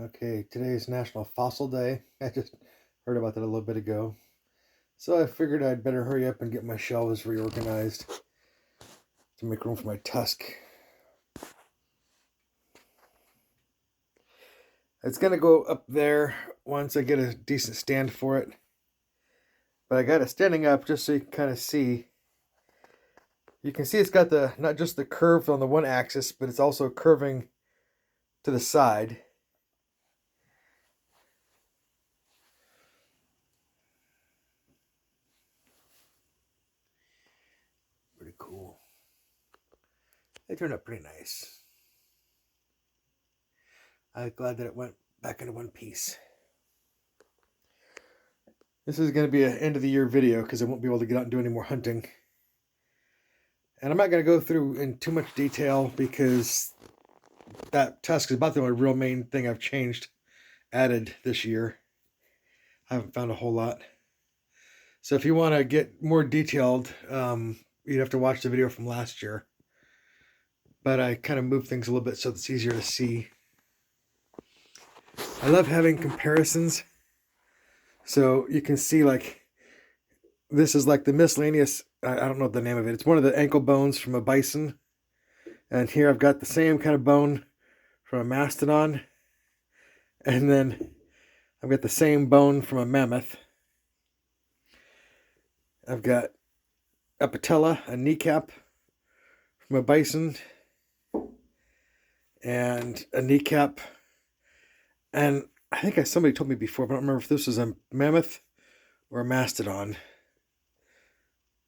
Okay, today is National Fossil Day. I just heard about that a little bit ago. So I figured I'd better hurry up and get my shelves reorganized to make room for my tusk. It's going to go up there once I get a decent stand for it. But I got it standing up just so you can kind of see. You can see it's got not just the curve on the one axis, but it's also curving to the side. Pretty cool. They turned out pretty nice. I'm glad that it went back into one piece. This is going to be an end of the year video because I won't be able to get out and do any more hunting. And I'm not going to go through in too much detail because that tusk is about the only real main thing I've added this year. I haven't found a whole lot. So if you want to get more detailed, you'd have to watch the video from last year. But I kind of moved things a little bit so it's easier to see. I love having comparisons. So you can see, like, this is like the miscellaneous, I don't know the name of it. It's one of the ankle bones from a bison. And here I've got the same kind of bone from a mastodon. And then I've got the same bone from a mammoth. I've got a patella, a kneecap from a bison. And a kneecap. And I think somebody told me before, but I don't remember if this was a mammoth or a mastodon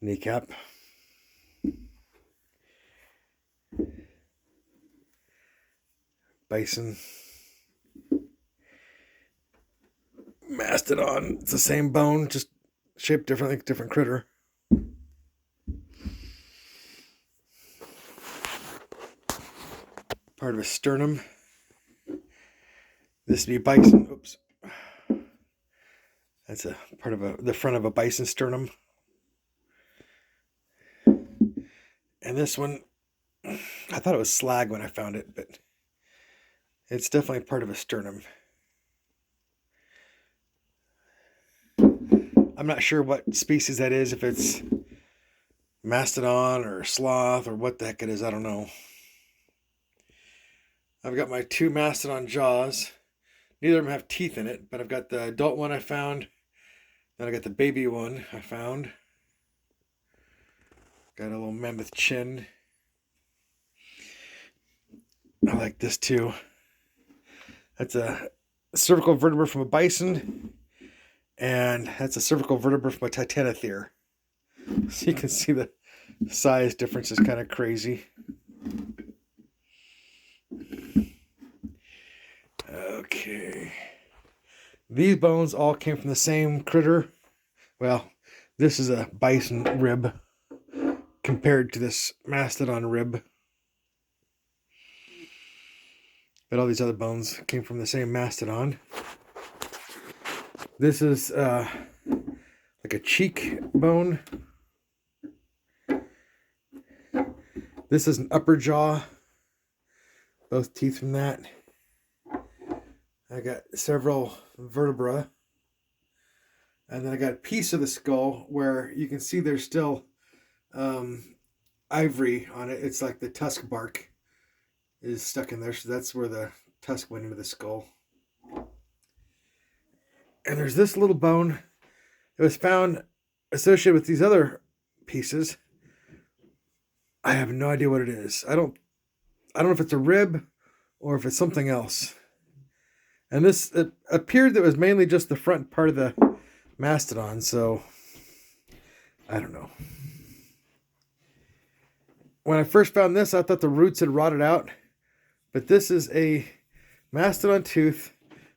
kneecap. Bison. Mastodon. It's the same bone, just shaped differently, different critter. Part of a sternum. This would be bison. Oops. That's a part of the front of a bison sternum. And this one, I thought it was slag when I found it, but it's definitely part of a sternum. I'm not sure what species that is, if it's mastodon or sloth or what the heck it is, I don't know. I've got my two mastodon jaws. Neither of them have teeth in it, but I've got the adult one I found. Then I got the baby one I found. Got a little mammoth chin. I like this too. That's a cervical vertebra from a bison. And that's a cervical vertebra from a titanothere. So you can see the size difference is kind of crazy. Okay. These bones all came from the same critter. Well, this is a bison rib compared to this mastodon rib. But all these other bones came from the same mastodon. This is like a cheek bone. This is an upper jaw. Both teeth from that. I got several vertebrae. And then I got a piece of the skull where you can see there's still ivory on it. It's like the tusk bark is stuck in there. So that's where the tusk went into the skull. And there's this little bone. It was found associated with these other pieces. I have no idea what it is. I don't know if it's a rib or if it's something else. And this, it appeared that it was mainly just the front part of the mastodon, so I don't know. When I first found this, I thought the roots had rotted out, but this is a mastodon tooth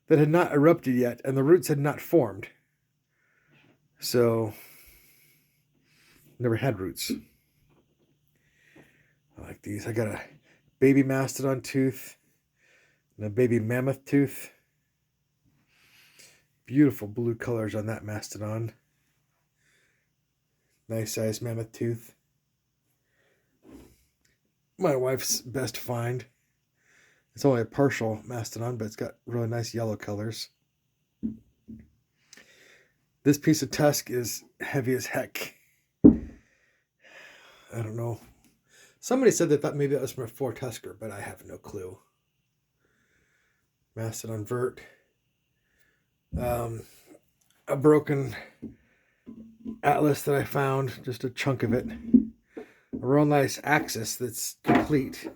that had not erupted yet, and the roots had not formed. So, never had roots. I like these. I got a baby mastodon tooth and a baby mammoth tooth. Beautiful blue colors on that mastodon. Nice size mammoth tooth. My wife's best find. It's only a partial mastodon, but it's got really nice yellow colors. This piece of tusk is heavy as heck. I don't know. Somebody said they thought maybe that was from a four-tusker, but I have no clue. Mastodon vert. A broken atlas that I found, just a chunk of it. A real nice axis that's complete,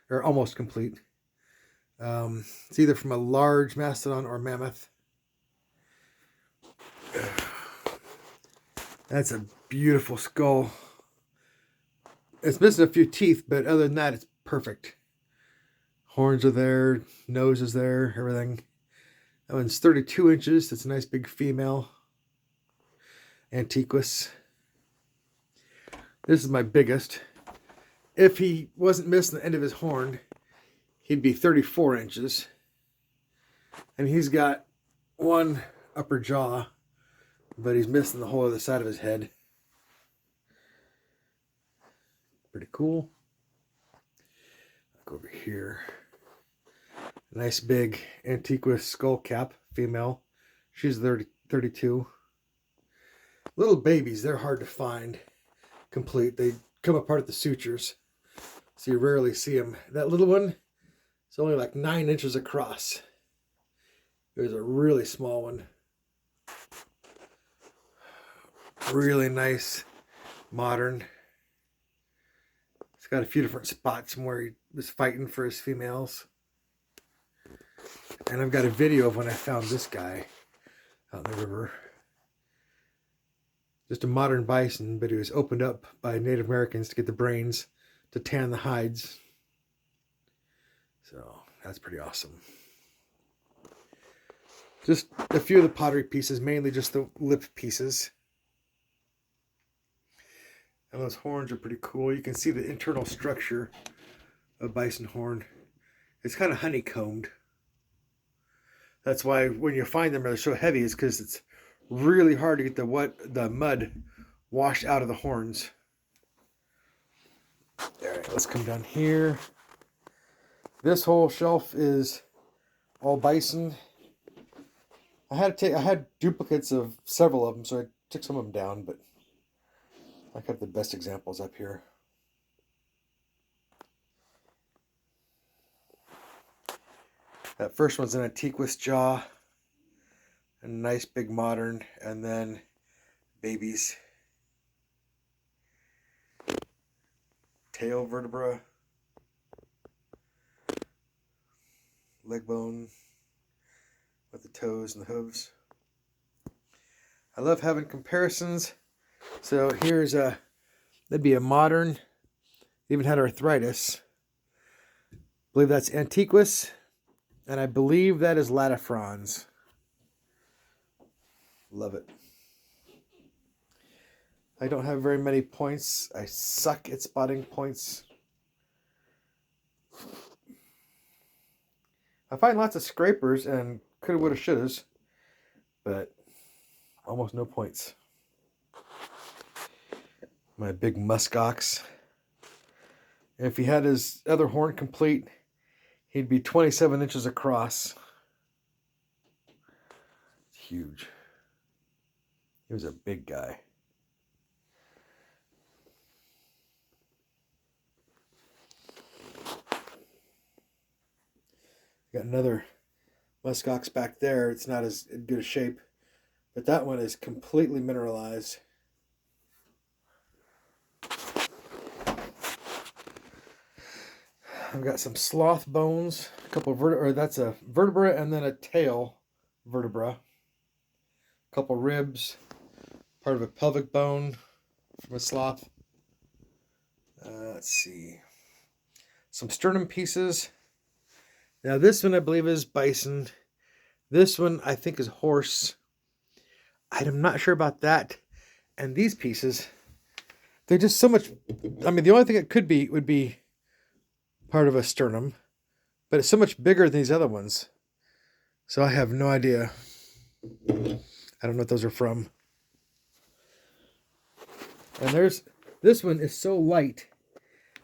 or almost complete. It's either from a large mastodon or mammoth. That's a beautiful skull. It's missing a few teeth, but other than that, it's perfect. Horns are there, nose is there, everything. That one's 32 inches. That's a nice big female. Antiquus. This is my biggest. If he wasn't missing the end of his horn, he'd be 34 inches. And he's got one upper jaw, but he's missing the whole other side of his head. Pretty cool. Look over here. Nice big Antiquus skull cap, female. She's 32. Little babies, they're hard to find complete. They come apart at the sutures, so you rarely see them. That little one is only like 9 inches across. There's a really small one. Really nice, modern. It's got a few different spots where he was fighting for his females. And I've got a video of when I found this guy out in the river. Just a modern bison, but he was opened up by Native Americans to get the brains to tan the hides. So that's pretty awesome. Just a few of the pottery pieces, mainly just the lip pieces. And those horns are pretty cool. You can see the internal structure of bison horn. It's kind of honeycombed. That's why when you find them, they're so heavy, is because it's really hard to get the mud washed out of the horns. All right, let's come down here. This whole shelf is all bison. I had duplicates of several of them, so I took some of them down, but I got the best examples up here. That first one's an Antiquus jaw, a nice big modern, and then babies. Tail vertebra, leg bone with the toes and the hooves. I love having comparisons. So here's that'd be a modern, even had arthritis. I believe that's Antiquus. And I believe that is Latifrons. Love it. I don't have very many points. I suck at spotting points. I find lots of scrapers and coulda, woulda, shouldas, but almost no points. My big muskox. And if he had his other horn complete, he'd be 27 inches across. Huge. He was a big guy. Got another muskox back there. It's not as good a shape, but that one is completely mineralized. I've got some sloth bones, a couple of vertebrae, that's a vertebra and then a tail vertebra. A couple ribs, part of a pelvic bone from a sloth. Let's see. Some sternum pieces. Now this one I believe is bison. This one I think is horse. I'm not sure about that. And these pieces, they're just so much, I mean, the only thing it could be would be part of a sternum, but it's so much bigger than these other ones. So I have no idea. I don't know what those are from. And this one is so light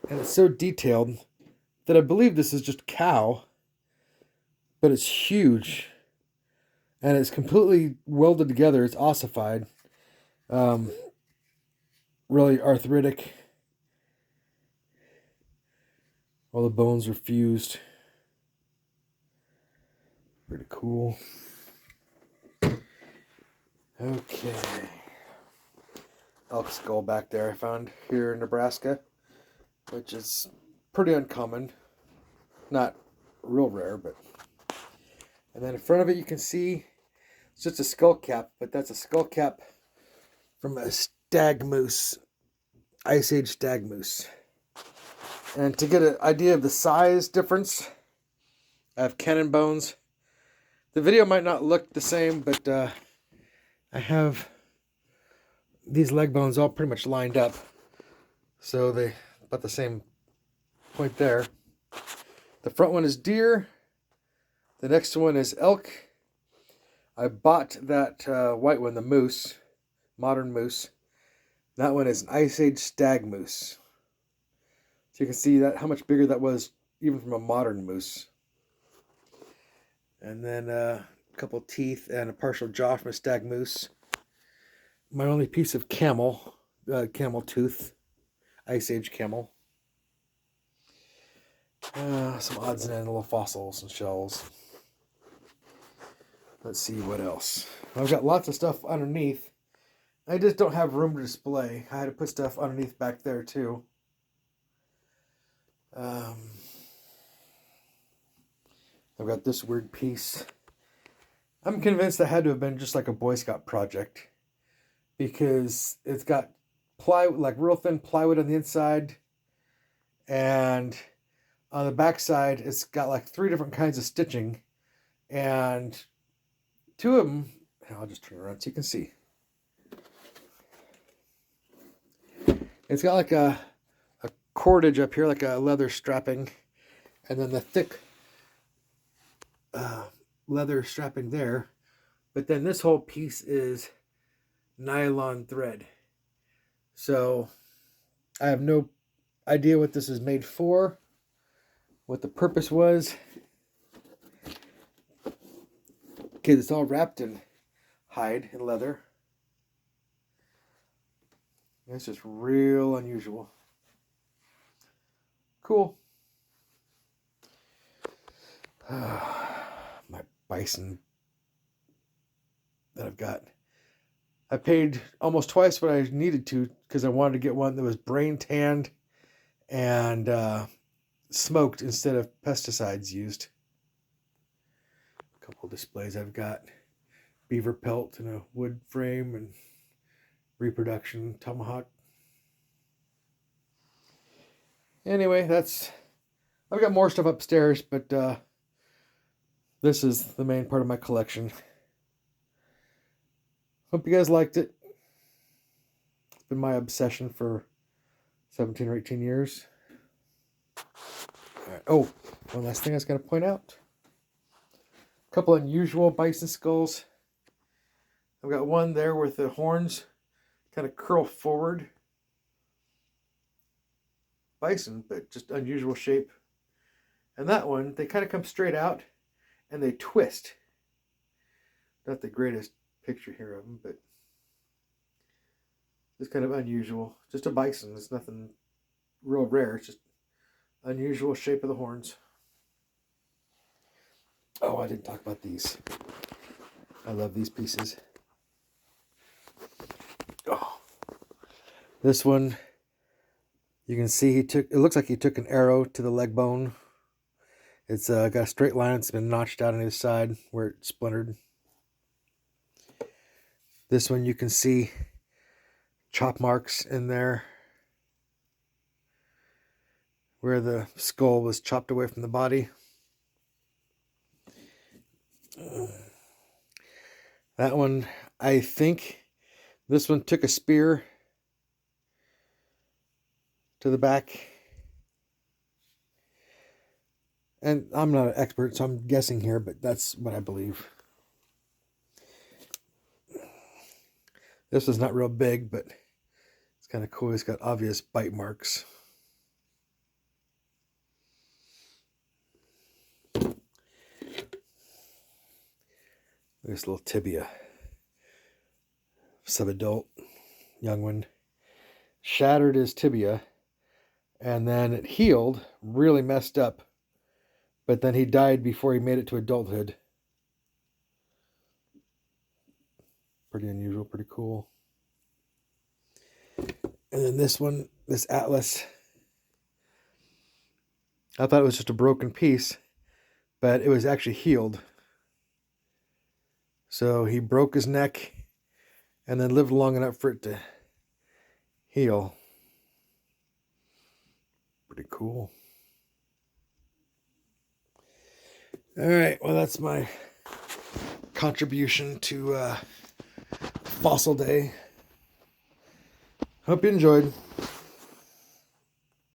and it's so detailed that I believe this is just cow. but it's huge. And it's completely welded together. It's ossified. Really arthritic. All the bones are fused. Pretty cool. Okay. Elk skull back there I found here in Nebraska, which is pretty uncommon. Not real rare, but... And then in front of it you can see it's just a skull cap, but that's a skull cap from a stag moose, Ice Age stag moose. And to get an idea of the size difference, I have cannon bones. The video might not look the same, but I have these leg bones all pretty much lined up. So they about the same point there. The front one is deer. The next one is elk. I bought that white one, the moose, modern moose. That one is an Ice Age stag moose. So you can see that how much bigger that was even from a modern moose. And then a couple teeth and a partial jaw from a stag moose. My only piece of camel tooth, Ice Age camel. Some odds and ends, little fossils and shells. Let's see what else. I've got lots of stuff underneath. I just don't have room to display. I had to put stuff underneath back there too. I've got this weird piece. I'm convinced that had to have been just like a Boy Scout project, because it's got plywood, like real thin plywood on the inside, and on the back side it's got like 3 different kinds of stitching, and 2 of them, I'll just turn around so you can see. It's got like a cordage up here, like a leather strapping, and then the thick leather strapping there. But then this whole piece is nylon thread. So I have no idea what this is made for, what the purpose was. Okay, it's all wrapped in hide and leather. It's just real unusual. Cool. My bison that I've got. I paid almost twice what I needed to because I wanted to get one that was brain tanned and smoked instead of pesticides used. A couple of displays I've got. Beaver pelt and a wood frame and reproduction tomahawk. Anyway, I've got more stuff upstairs, but this is the main part of my collection. Hope you guys liked it. It's been my obsession for 17 or 18 years. All right. Oh, one last thing I was going to point out. A couple unusual bison skulls. I've got one there with the horns kind of curl forward. Bison, but just unusual shape. And that one, they kind of come straight out and they twist. Not the greatest picture here of them, but it's kind of unusual. Just a bison. It's nothing real rare. It's just unusual shape of the horns. Oh, I didn't talk about these. I love these pieces. Oh, this one, you can see it looks like he took an arrow to the leg bone. It's got a straight line. It's been notched out on his side where it splintered. This one you can see chop marks in there where the skull was chopped away from the body. That one, I think this one took a spear to the back. And I'm not an expert, so I'm guessing here, but that's what I believe. This is not real big, but it's kind of cool. It's got obvious bite marks. This little tibia. Subadult, young one. Shattered his tibia, and then it healed, really messed up, but then he died before he made it to adulthood. Pretty unusual, pretty cool. And then this one, this Atlas, I thought it was just a broken piece, but it was actually healed. So he broke his neck and then lived long enough for it to heal. Pretty cool. All right, well, that's my contribution to Fossil Day. Hope you enjoyed.